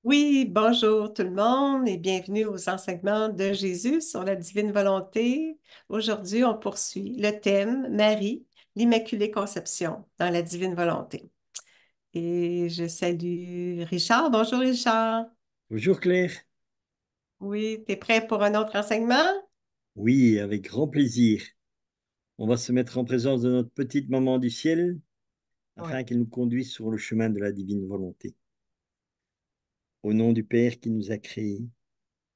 Oui, bonjour tout le monde et bienvenue aux enseignements de Jésus sur la divine volonté. Aujourd'hui, on poursuit le thème Marie, l'Immaculée Conception dans la divine volonté. Et je salue Richard. Bonjour Richard. Bonjour Claire. Oui, t'es prêt pour un autre enseignement? Oui, avec grand plaisir. On va se mettre en présence de notre petite maman du ciel Oui. afin qu'elle nous conduise sur le chemin de la divine volonté. Au nom du Père qui nous a créés,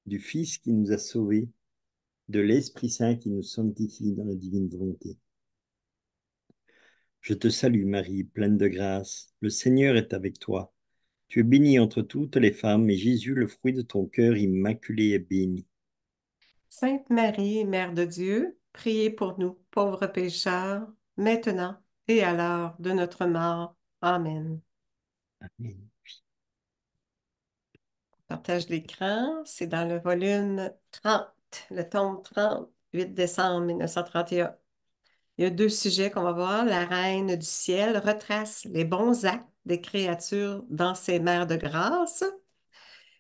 du Fils qui nous a sauvés, de l'Esprit Saint qui nous sanctifie dans la divine volonté. Je te salue Marie, pleine de grâce. Le Seigneur est avec toi. Tu es bénie entre toutes les femmes et Jésus, le fruit de ton cœur immaculé, est béni. Sainte Marie, Mère de Dieu, priez pour nous, pauvres pécheurs, maintenant et à l'heure de notre mort. Amen. Amen. Partage d'écran, c'est dans le volume 30, le tome 30, 8 décembre 1931. Il y a deux sujets qu'on va voir. La Reine du ciel retrace les bons actes des créatures dans ses mers de grâce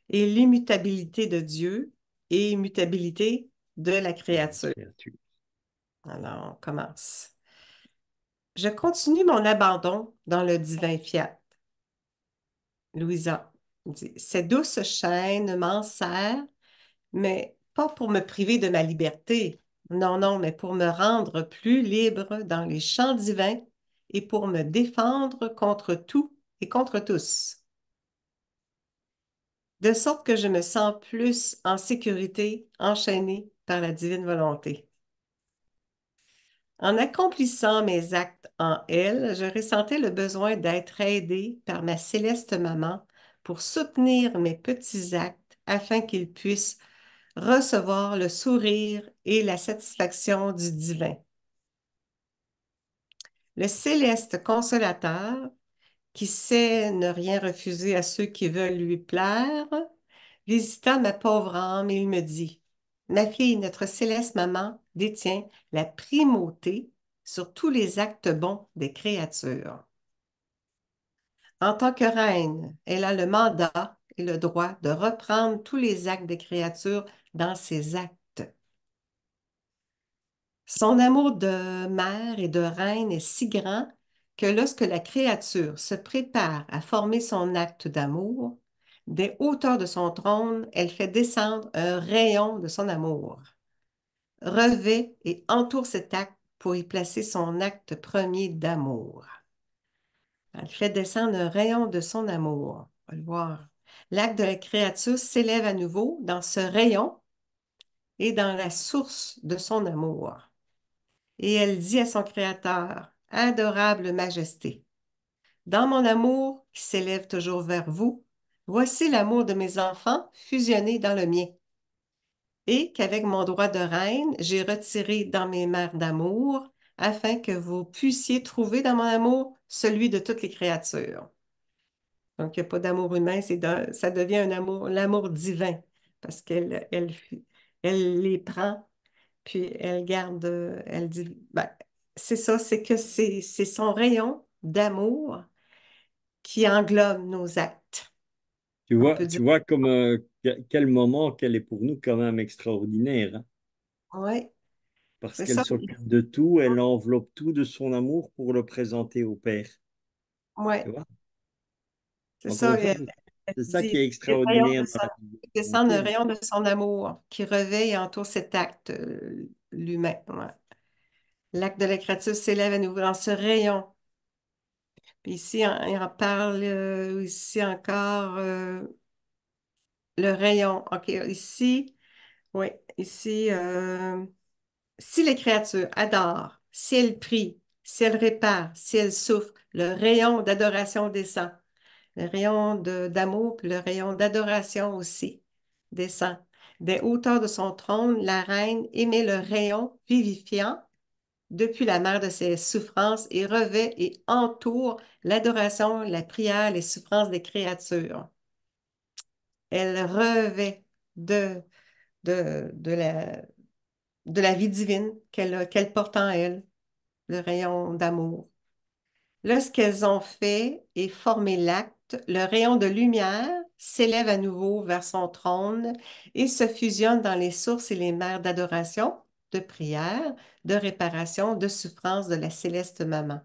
et l'immutabilité de Dieu et immutabilité de la créature. Créature. Alors, on commence. Je continue mon abandon dans le divin fiat. Louisa dit, ces douces chaînes m'enserrent mais pas pour me priver de ma liberté. Non, non, mais pour me rendre plus libre dans les champs divins et pour me défendre contre tout et contre tous. De sorte que je me sens plus en sécurité, enchaînée par la divine volonté. En accomplissant mes actes en elle, je ressentais le besoin d'être aidée par ma céleste maman pour soutenir mes petits actes afin qu'ils puissent recevoir le sourire et la satisfaction du divin. Le céleste consolateur, qui sait ne rien refuser à ceux qui veulent lui plaire, visita ma pauvre âme et il me dit, ma fille, notre céleste maman détient la primauté sur tous les actes bons des créatures. En tant que reine, elle a le mandat et le droit de reprendre tous les actes des créatures dans ses actes. Son amour de mère et de reine est si grand que lorsque la créature se prépare à former son acte d'amour, des hauteurs de son trône, elle fait descendre un rayon de son amour, revêt et entoure cet acte pour y placer son acte premier d'amour. Elle fait descendre un rayon de son amour. On va le voir. L'acte de la créature s'élève à nouveau dans ce rayon et dans la source de son amour. Et elle dit à son Créateur, adorable majesté, dans mon amour qui s'élève toujours vers vous, voici l'amour de mes enfants fusionné dans le mien, et qu'avec mon droit de reine, j'ai retiré dans mes mers d'amour, afin que vous puissiez trouver dans mon amour celui de toutes les créatures. Donc, il n'y a pas d'amour humain, ça devient un amour, l'amour divin, parce elle les prend puis elle garde, elle dit, ben, c'est ça, c'est que c'est son rayon d'amour qui englobe nos actes. On peut dire, Tu vois comme quel moment qu'elle est pour nous quand même extraordinaire, hein. oui, Parce c'est qu'elle ça, s'occupe de tout, elle enveloppe tout de son amour pour le présenter au Père. oui, Tu vois? c'est Encore ça. une fois, Elle c'est ça qui dit, est le rayon de extraordinaire dans son, la descend le volonté. rayon de son amour qui revêt et entoure cet acte, l'humain. Ouais. L'acte de la créature s'élève à nouveau dans ce rayon. Puis ici, il en parle ici encore le rayon. OK, ici, oui, ici, si les créatures adorent, si elles prient, si elles réparent, si elles souffrent, le rayon d'adoration descend. Le rayon d'amour, puis le rayon d'adoration aussi descend. Des hauteurs de son trône, la reine émet le rayon vivifiant depuis la mer de ses souffrances et revêt et entoure l'adoration, la prière, les souffrances des créatures. Elle revêt de, de de la vie divine qu'elle porte en elle, le rayon d'amour. Là, ce qu'elles ont fait et formé l'acte, le rayon de lumière s'élève à nouveau vers son trône et se fusionne dans les sources et les mers d'adoration, de prière, de réparation, de souffrance de la céleste maman.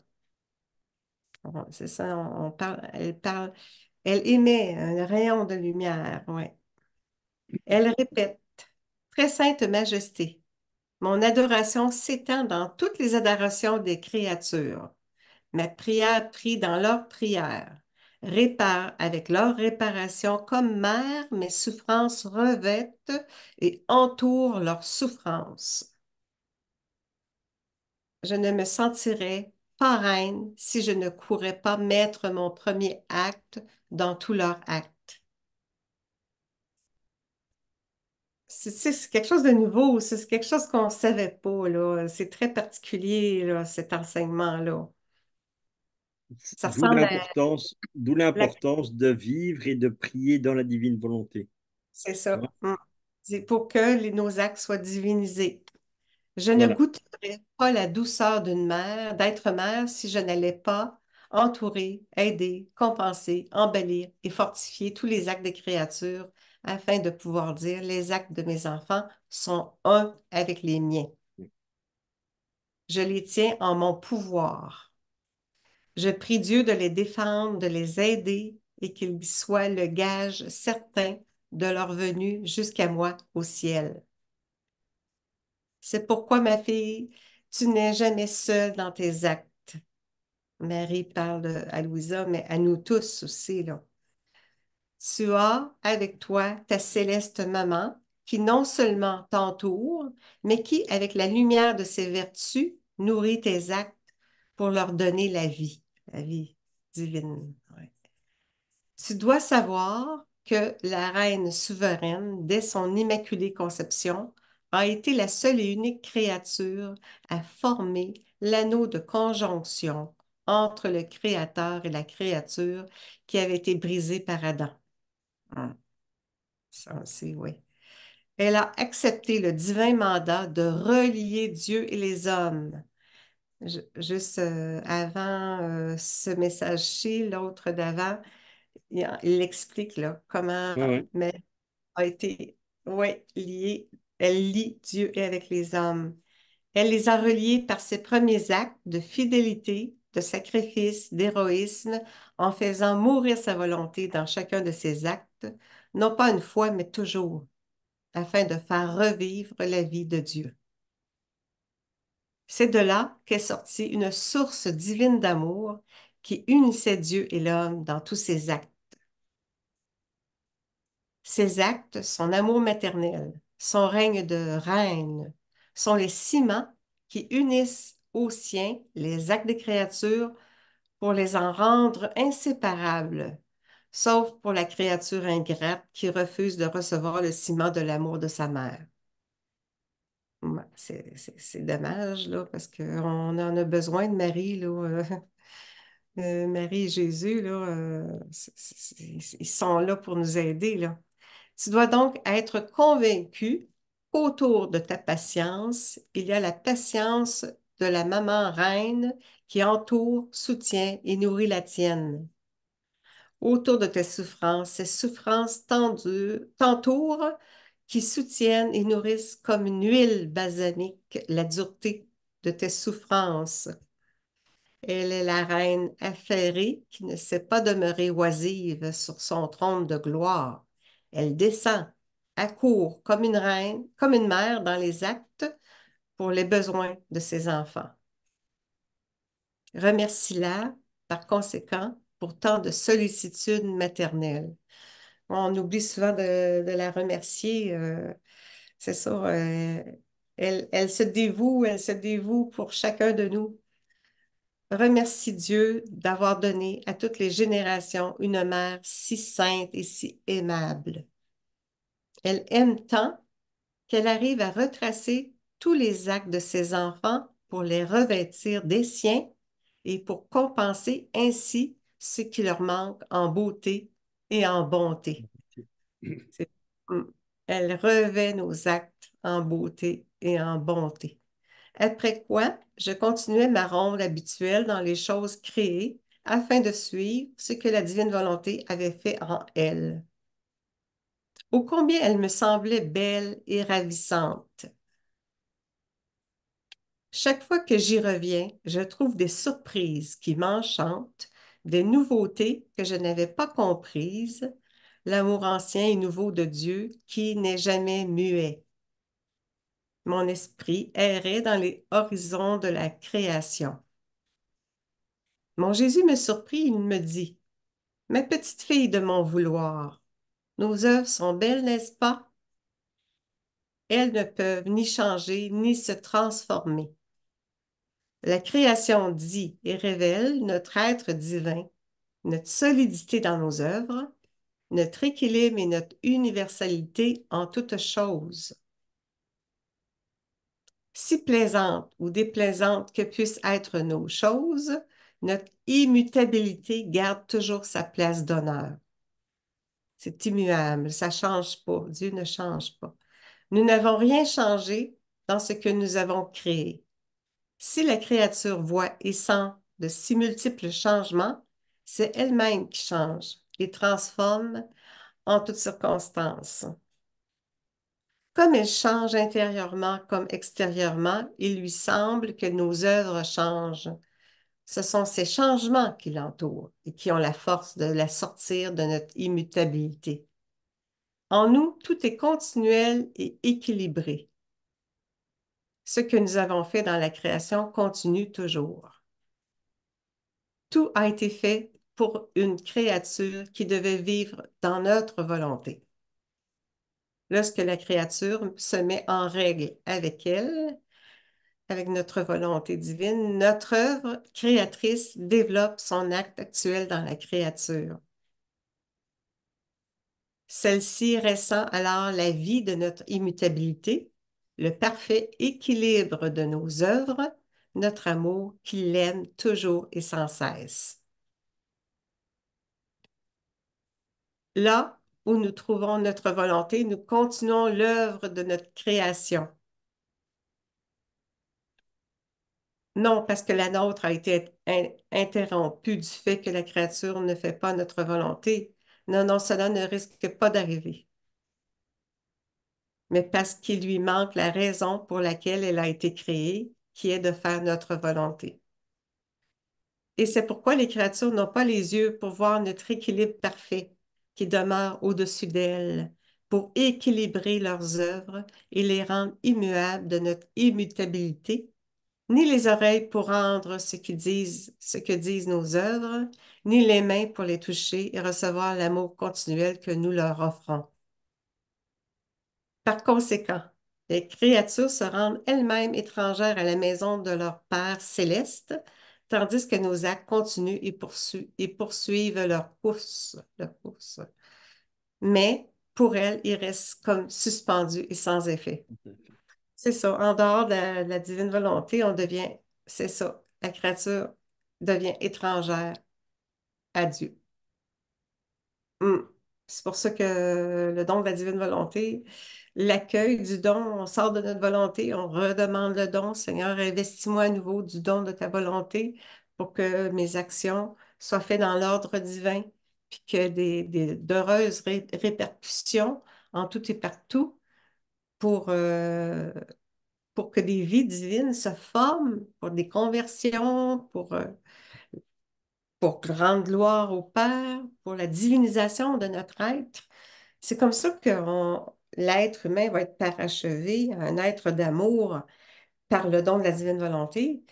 C'est ça, on parle, elle émet un rayon de lumière, ouais. Elle répète, Très sainte Majesté, mon adoration s'étend dans toutes les adorations des créatures. Ma prière prie dans leur prière. Répare avec leur réparation comme mère mes souffrances revêtent et entourent leurs souffrances. Je ne me sentirais pas reine si je ne courais pas mettre mon premier acte dans tous leurs actes. C'est quelque chose de nouveau, c'est quelque chose qu'on ne savait pas, là. C'est très particulier, là, cet enseignement-là. Ça D'où ressemble à l'importance, d'où la... l'importance de vivre et de prier dans la divine volonté. C'est Tu ça. vois. C'est pour que nos actes soient divinisés. Je ne Voilà. goûterais pas la douceur d'être mère, si je n'allais pas entourer, aider, compenser, embellir et fortifier tous les actes des créatures afin de pouvoir dire les actes de mes enfants sont un avec les miens. Je les tiens en mon pouvoir. Je prie Dieu de les défendre, de les aider et qu'il soit le gage certain de leur venue jusqu'à moi au ciel. C'est pourquoi, ma fille, tu n'es jamais seule dans tes actes. Marie parle à Louisa, mais à nous tous aussi, là. Tu as avec toi ta céleste maman qui non seulement t'entoure, mais qui, avec la lumière de ses vertus, nourrit tes actes pour leur donner la vie divine. Ouais. Tu dois savoir que la reine souveraine, dès son immaculée conception, a été la seule et unique créature à former l'anneau de conjonction entre le Créateur et la créature qui avait été brisé par Adam. Hum, Ça aussi, oui. Elle a accepté le divin mandat de relier Dieu et les hommes. Juste avant ce message-ci, l'autre d'avant, il explique là, comment Ouais, ouais. Mary a été ouais, liée. Elle lie Dieu et avec les hommes. Elle les a reliés par ses premiers actes de fidélité, de sacrifice, d'héroïsme, en faisant mourir sa volonté dans chacun de ses actes, non pas une fois, mais toujours, afin de faire revivre la vie de Dieu. C'est de là qu'est sortie une source divine d'amour qui unissait Dieu et l'homme dans tous ses actes. Ses actes, son amour maternel, son règne de reine, sont les ciments qui unissent aux siens les actes des créatures pour les en rendre inséparables, sauf pour la créature ingrate qui refuse de recevoir le ciment de l'amour de sa mère. Ouais, c'est dommage, là, parce qu'on en a besoin de Marie, là. Marie et Jésus, là, ils sont là pour nous aider, là. Tu dois donc être convaincu qu'autour de ta patience, il y a la patience de la maman reine qui entoure, soutient et nourrit la tienne. Autour de tes souffrances, ces souffrances t'entourent, qui soutiennent et nourrissent comme une huile balsamique la dureté de tes souffrances. Elle est la reine affairée qui ne sait pas demeurer oisive sur son trône de gloire. Elle descend, accourt comme une reine, comme une mère dans les actes pour les besoins de ses enfants. Remercie-la, par conséquent, pour tant de sollicitude maternelle. On oublie souvent de la remercier. C'est ça. Elle se dévoue pour chacun de nous. Remercie Dieu d'avoir donné à toutes les générations une mère si sainte et si aimable. Elle aime tant qu'elle arrive à retracer tous les actes de ses enfants pour les revêtir des siens et pour compenser ainsi ce qui leur manque en beauté et en bonté. C'est- Mm. Elle revêt nos actes en beauté et en bonté. Après quoi, je continuais ma ronde habituelle dans les choses créées afin de suivre ce que la divine volonté avait fait en elle. ô combien elle me semblait belle et ravissante. Chaque fois que j'y reviens, je trouve des surprises qui m'enchantent, des nouveautés que je n'avais pas comprises, l'amour ancien et nouveau de Dieu qui n'est jamais muet. Mon esprit errait dans les horizons de la création. Mon Jésus me surprit, il me dit, ma petite fille de mon vouloir, nos œuvres sont belles, n'est-ce pas? Elles ne peuvent ni changer ni se transformer. La création dit et révèle notre être divin, notre solidité dans nos œuvres, notre équilibre et notre universalité en toutes choses. Si plaisantes ou déplaisantes que puissent être nos choses, notre immutabilité garde toujours sa place d'honneur. C'est immuable, ça ne change pas. Dieu ne change pas. Nous n'avons rien changé dans ce que nous avons créé. Si la créature voit et sent de si multiples changements, c'est elle-même qui change et transforme en toutes circonstances. Comme elle change intérieurement comme extérieurement, il lui semble que nos œuvres changent. Ce sont ces changements qui l'entourent et qui ont la force de la sortir de notre immutabilité. En nous, tout est continuel et équilibré. Ce que nous avons fait dans la création continue toujours. Tout a été fait pour une créature qui devait vivre dans notre volonté. Lorsque la créature se met en règle avec elle, avec notre volonté divine, notre œuvre créatrice développe son acte actuel dans la créature. Celle-ci ressent alors la vie de notre immutabilité, le parfait équilibre de nos œuvres, notre amour qui l'aime toujours et sans cesse. Là où nous trouvons notre volonté, nous continuons l'œuvre de notre création. Non, parce que la nôtre a été interrompue du fait que la créature ne fait pas notre volonté. Non, non, cela ne risque pas d'arriver. Mais parce qu'il lui manque la raison pour laquelle elle a été créée, qui est de faire notre volonté. Et c'est pourquoi les créatures n'ont pas les yeux pour voir notre équilibre parfait qui demeure au-dessus d'elles, pour équilibrer leurs œuvres et les rendre immuables de notre immutabilité, ni les oreilles pour rendre ce que disent nos œuvres, ni les mains pour les toucher et recevoir l'amour continuel que nous leur offrons. Par conséquent, les créatures se rendent elles-mêmes étrangères à la maison de leur Père céleste, tandis que nos actes continuent et poursuivent leur course. Mais pour elles, ils restent comme suspendus et sans effet. C'est ça, en dehors de la divine volonté, c'est ça, la créature devient étrangère à Dieu. Hmm. C'est pour ça que le don de la divine volonté, l'accueil du don, on sort de notre volonté, on redemande le don. Seigneur, investis-moi à nouveau du don de ta volonté pour que mes actions soient faites dans l'ordre divin, puis que d'heureuses répercussions en tout et partout pour, euh, pour que des vies divines se forment, pour des conversions, pour rendre gloire au Père, pour la divinisation de notre être. C'est comme ça que l'être humain va être parachevé, un être d'amour par le don de la divine volonté.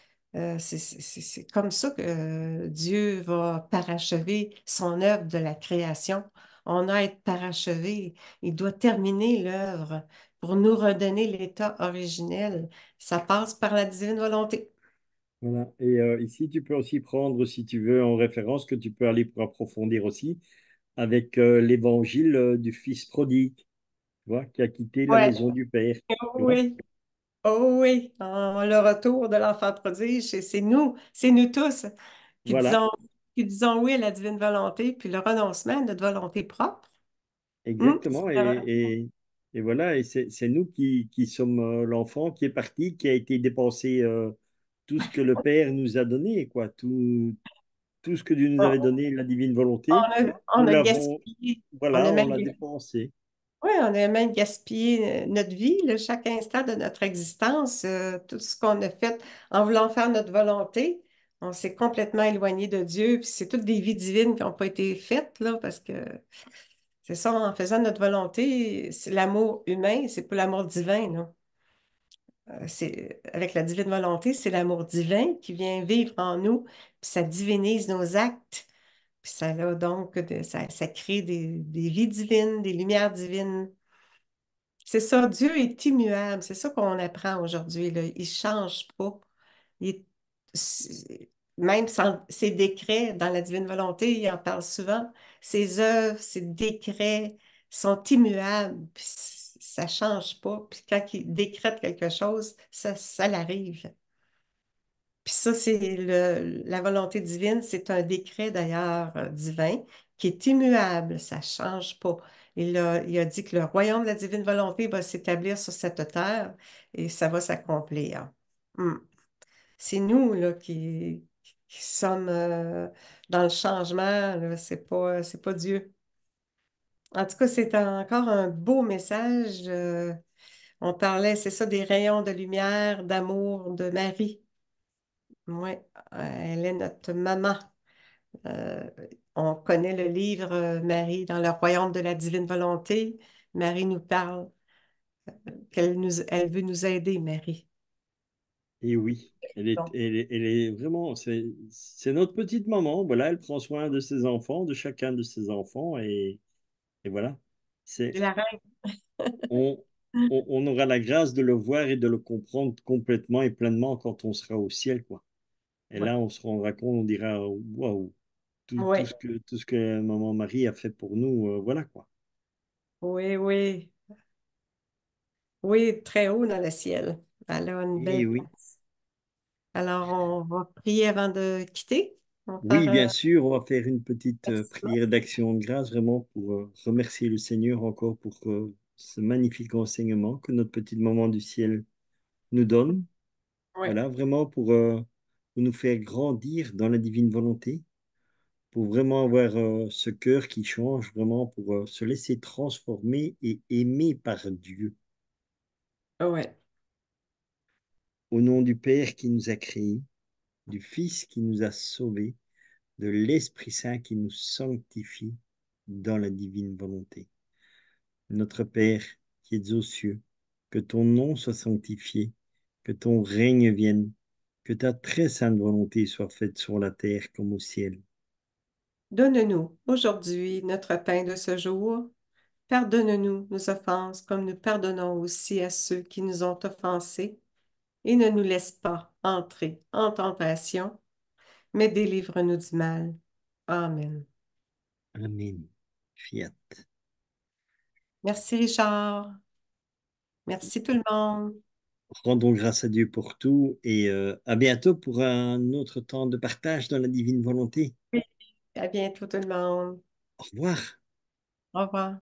C'est comme ça que Dieu va parachever son œuvre de la création. On a à être parachevé. Il doit terminer l'œuvre pour nous redonner l'état originel. Ça passe par la divine volonté. Voilà. Et ici, tu peux aussi prendre, si tu veux, en référence, que tu peux aller pour approfondir aussi, avec l'évangile du fils prodigue, tu vois, qui a quitté la Ouais. maison du Père, Oh tu vois. oui, oh oui, le retour de l'enfant prodige, c'est nous tous qui Voilà, disons, qui disons oui à la divine volonté, puis le renoncement à notre volonté propre. exactement. C'est vrai. Et voilà, et c'est nous qui sommes l'enfant qui est parti, qui a été dépensé tout ce que le Père nous a donné, quoi. Tout ce que Dieu nous avait On, donné, la divine volonté, on nous a l'avons, gaspillé, on a voilà, on mal l'a gaspillé. dépensé. Oui, on a même gaspillé notre vie, là, chaque instant de notre existence, tout ce qu'on a fait en voulant faire notre volonté. On s'est complètement éloigné de Dieu, puis c'est toutes des vies divines qui n'ont pas été faites, là, parce que c'est ça, en faisant notre volonté, c'est l'amour humain, c'est pas l'amour divin, là. C'est, avec la divine volonté, c'est l'amour divin qui vient vivre en nous, puis ça divinise nos actes, puis ça, là, donc, ça crée des vies divines, des lumières divines. C'est ça, Dieu est immuable. C'est ça qu'on apprend aujourd'hui, là. Il ne change pas. Il est- Même sans ses décrets dans la divine volonté, il en parle souvent. Ses œuvres, ses décrets sont immuables. Puis ça ne change pas. Puis quand il décrète quelque chose, ça l'arrive. Puis ça, c'est la volonté divine, c'est un décret d'ailleurs divin qui est immuable, ça ne change pas. Il a dit que le royaume de la divine volonté va s'établir sur cette terre et ça va s'accomplir. Hmm. C'est nous là, qui sommes dans le changement, là, c'est pas Dieu. En tout cas, c'est encore un beau message. On parlait, c'est ça, des rayons de lumière, d'amour de Marie. Oui, elle est notre maman. Euh, on connaît le livre Marie dans le royaume de la divine volonté. Marie nous parle elle veut nous aider, Marie. Et oui, Donc, elle est vraiment, c'est notre petite maman. Voilà, elle prend soin de ses enfants, de chacun de ses enfants, et voilà. c'est C'est, la reine. on, on aura la grâce de le voir et de le comprendre complètement et pleinement quand on sera au ciel, quoi. Et Ouais. là, on se rendra compte, on dira, waouh, Oui, tout ce que maman Marie a fait pour nous, voilà, quoi. oui, oui. Oui, très haut dans le ciel. Elle a une Et belle oui. place. Alors, on va prier avant de quitter. On va Oui, faire bien un sûr, on va faire une petite avertissement. prière d'action de grâce, vraiment pour remercier le Seigneur encore pour ce magnifique enseignement que notre petite maman du ciel nous donne. Oui, Voilà, vraiment pour nous faire grandir dans la divine volonté, pour vraiment avoir ce cœur qui change, vraiment pour se laisser transformer et aimer par Dieu. oui. Au nom du Père qui nous a créés, du Fils qui nous a sauvés, de l'Esprit Saint qui nous sanctifie dans la divine volonté. Notre Père qui es aux cieux, que ton nom soit sanctifié, que ton règne vienne, que ta très sainte volonté soit faite sur la terre comme au ciel. Donne-nous aujourd'hui notre pain de ce jour. Pardonne-nous nos offenses comme nous pardonnons aussi à ceux qui nous ont offensés. Et ne nous laisse pas entrer en tentation, mais délivre-nous du mal. Amen. Amen. Fiat. Merci Richard. Merci tout le monde. Rendons grâce à Dieu pour tout et à bientôt pour un autre temps de partage dans la divine volonté. Oui, à bientôt tout le monde. Au revoir. Au revoir.